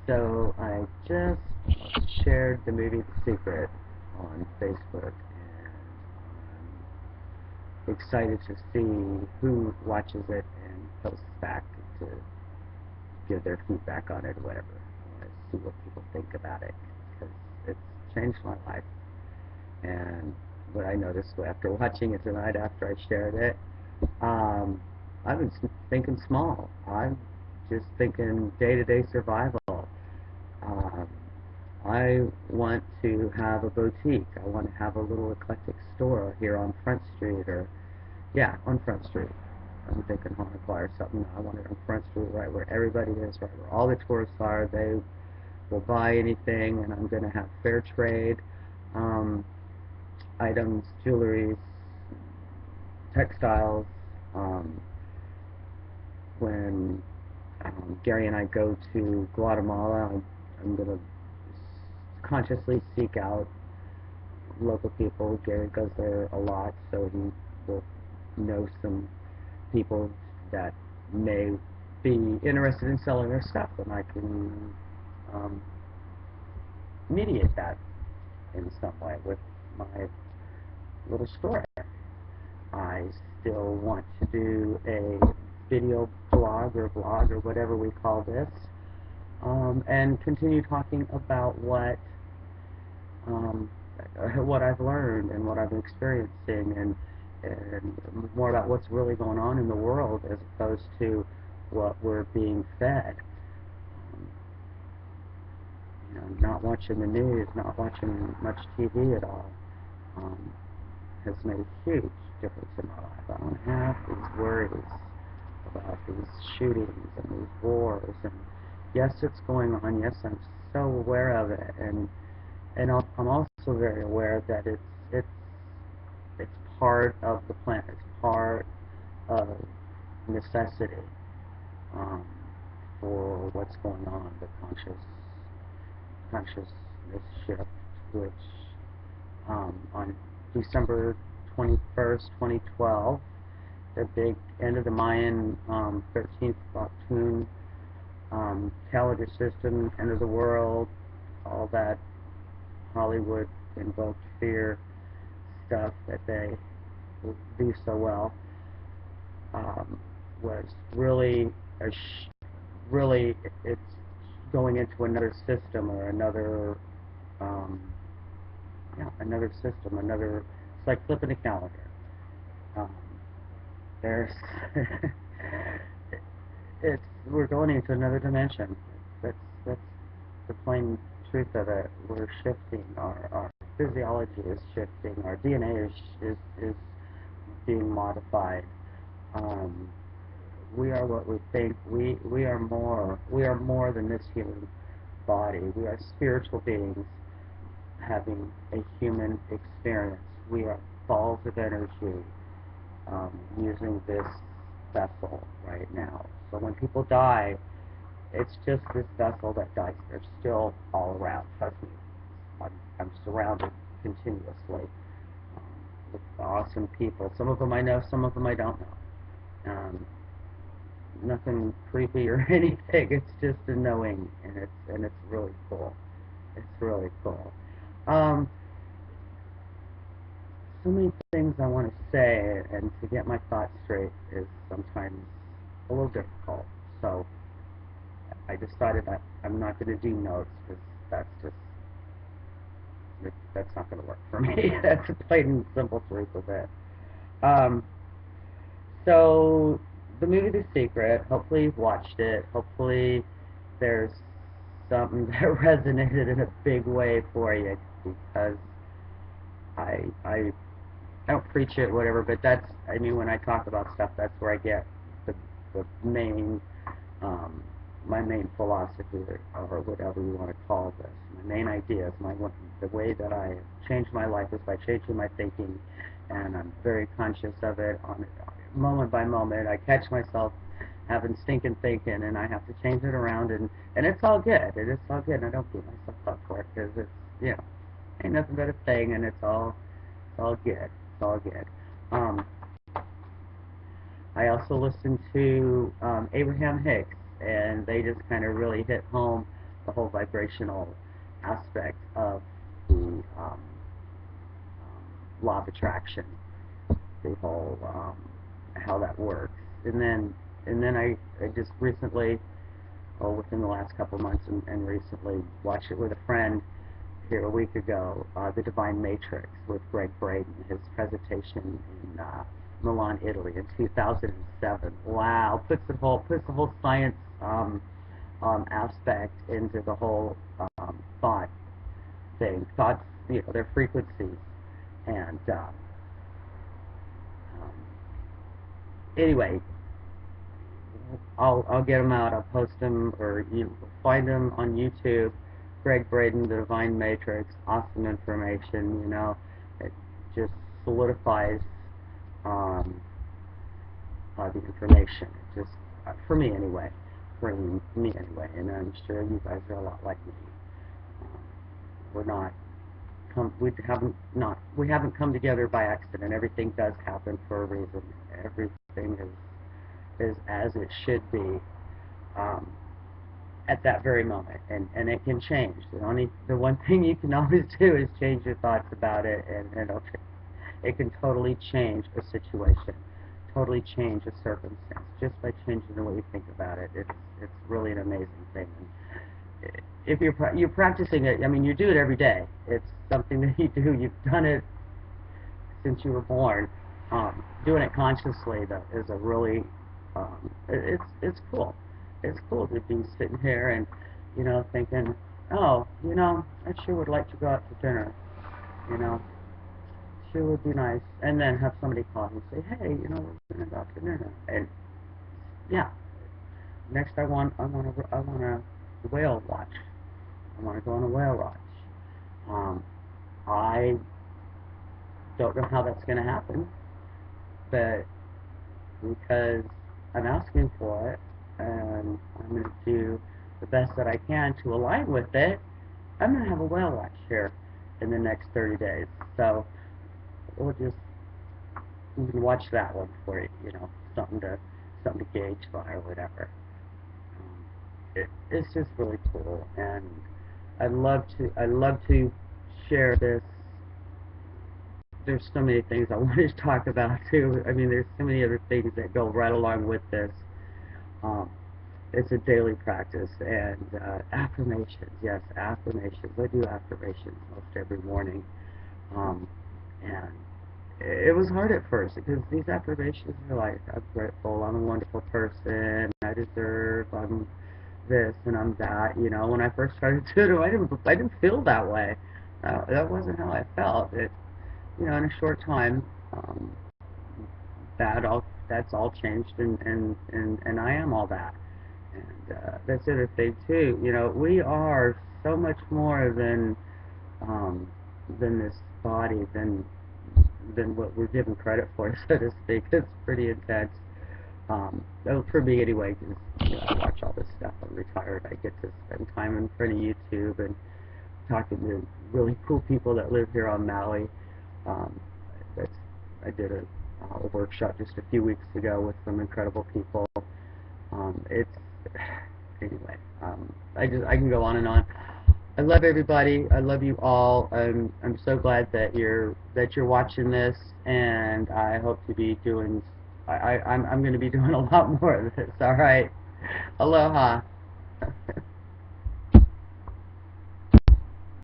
So I just shared the movie The Secret on Facebook, and I'm excited to see who watches it and posts back to give their feedback on it or whatever. I want to see what people think about it because it's changed my life. And what I noticed after watching it tonight, after I shared it, um, I've been thinking small. I'm just thinking day-to-day survival. Um, I want to have a boutique. I want to have a little eclectic store here on Front Street, or yeah, on Front Street. I'm thinking home acquire something. I want it on Front Street, right where everybody is, right where all the tourists are. They will buy anything, and I'm going to have fair trade um, items, jewelries, textiles. Um, when Gary and I go to Guatemala, I'm going to consciously seek out local people. Gary goes there a lot, so he will know some people that may be interested in selling their stuff, and I can um, mediate that in some way with my little store. I still want to do a video blog or whatever we call this, and continue talking about um, what I've learned and what I'm experiencing, and more about what's really going on in the world as opposed to what we're being fed. Um, not watching the news, not watching much TV at all, um, has made a huge difference in my life. I don't have these worries about these shootings and these wars, and yes, it's going on. Yes, I'm so aware of it, and I'm also very aware that it's it's part of the plan. It's part of necessity um, for what's going on. The consciousness shift, which on December 21st, 2012, the big end of the Mayan 13th Octoon calendar system, end of the world, all that Hollywood invoked fear stuff that they do so well, was really really it's going into another system or another um, yeah, another system, another, it's like flipping a calendar. Um, there's it's we're going into another dimension. That's the plain truth of it. We're shifting. Our physiology is shifting. Our DNA is being modified. Um, we are what we think. We are more. We are more than this human body. We are spiritual beings having a human experience. We are balls of energy using this vessel right now. So when people die, it's just this vessel that dies. They're still all around. Trust me, I'm surrounded continuously with awesome people. Some of them I know, some of them I don't know. Nothing creepy or anything. It's just a knowing, and it's really cool. It's really cool. Um, so many things I want to say, and to get my thoughts straight is sometimes a little difficult. So I decided that I'm not going to do notes because that's just that's not going to work for me. That's the plain and simple truth of it. Um, so the movie The Secret. Hopefully you've watched it. Hopefully there's something that resonated in a big way for you because I don't preach it, whatever, but that's, I mean, when I talk about stuff, that's where I get the, the main, um, my main philosophy, or whatever you want to call this. My main ideas, the way that I change my life is by changing my thinking, and I'm very conscious of it on moment by moment. I catch myself having stinking thinking, and I have to change it around, and it's all good. It's all good, and I don't beat myself up for it, because it's, you know, ain't nothing but a thing, and it's all good. It's all good. Um, I also listened to Abraham Hicks, and they just kind of really hit home the whole vibrational aspect of the law of attraction, the whole how that works. And then I just recently, oh, within the last couple of months and recently watched it with a friend here a week ago, The Divine Matrix with Greg Braden, his presentation in Milan, Italy in 2007. Wow, puts the whole science aspect into the whole thought thing. Thoughts, their frequencies, and um, anyway, I'll get them out. I'll post them, or you find them on YouTube. Greg Braden, The Divine Matrix, awesome information. It just solidifies um, the information. It just for me anyway, and I'm sure you guys are a lot like me. Um, we're not we haven't come together by accident. Everything does happen for a reason. Everything is as it should be. Um, at that very moment, and it can change. The one thing you can always do is change your thoughts about it, and it can totally change a situation, totally change a circumstance just by changing the way you think about it. It's really an amazing thing. And if you're practicing it, I mean, you do it every day. It's something that you do. You've done it since you were born. Doing it consciously though is a really it's cool. It's cool to be sitting here and thinking, oh, I sure would like to go out to dinner. You know, sure would be nice. And then have somebody call and say, hey, we're gonna go out to dinner. And yeah, next I want a whale watch. I want to go on a whale watch. Um, I don't know how that's going to happen, but because I'm asking for it and I'm going to do the best that I can to align with it, I'm going to have a whale watch here in the next 30 days. So you can watch that one for you, something to gauge by or whatever. It's just really cool, and I love to share this. There's so many things I want to talk about too. I mean, there's so many other things that go right along with this. Um, it's a daily practice, and affirmations. Yes, affirmations. I do affirmations most every morning, and it was hard at first because these affirmations are like, I'm grateful, I'm a wonderful person, I deserve, I'm this and I'm that. When I first started doing it, I didn't feel that way. That wasn't how I felt. In a short time, um, that's all changed, and I am all that. And that's the other thing too. We are so much more than this body, than what we're given credit for, so to speak. It's pretty intense. For me anyway, because I watch all this stuff. I'm retired. I get to spend time in front of YouTube and talking to really cool people that live here on Maui. Um, that's, I did a workshop just a few weeks ago with some incredible people. It's anyway. I can go on and on. I love everybody. I love you all. I'm so glad that you're watching this, and I hope to be doing. I'm going to be doing a lot more of this. All right. Aloha.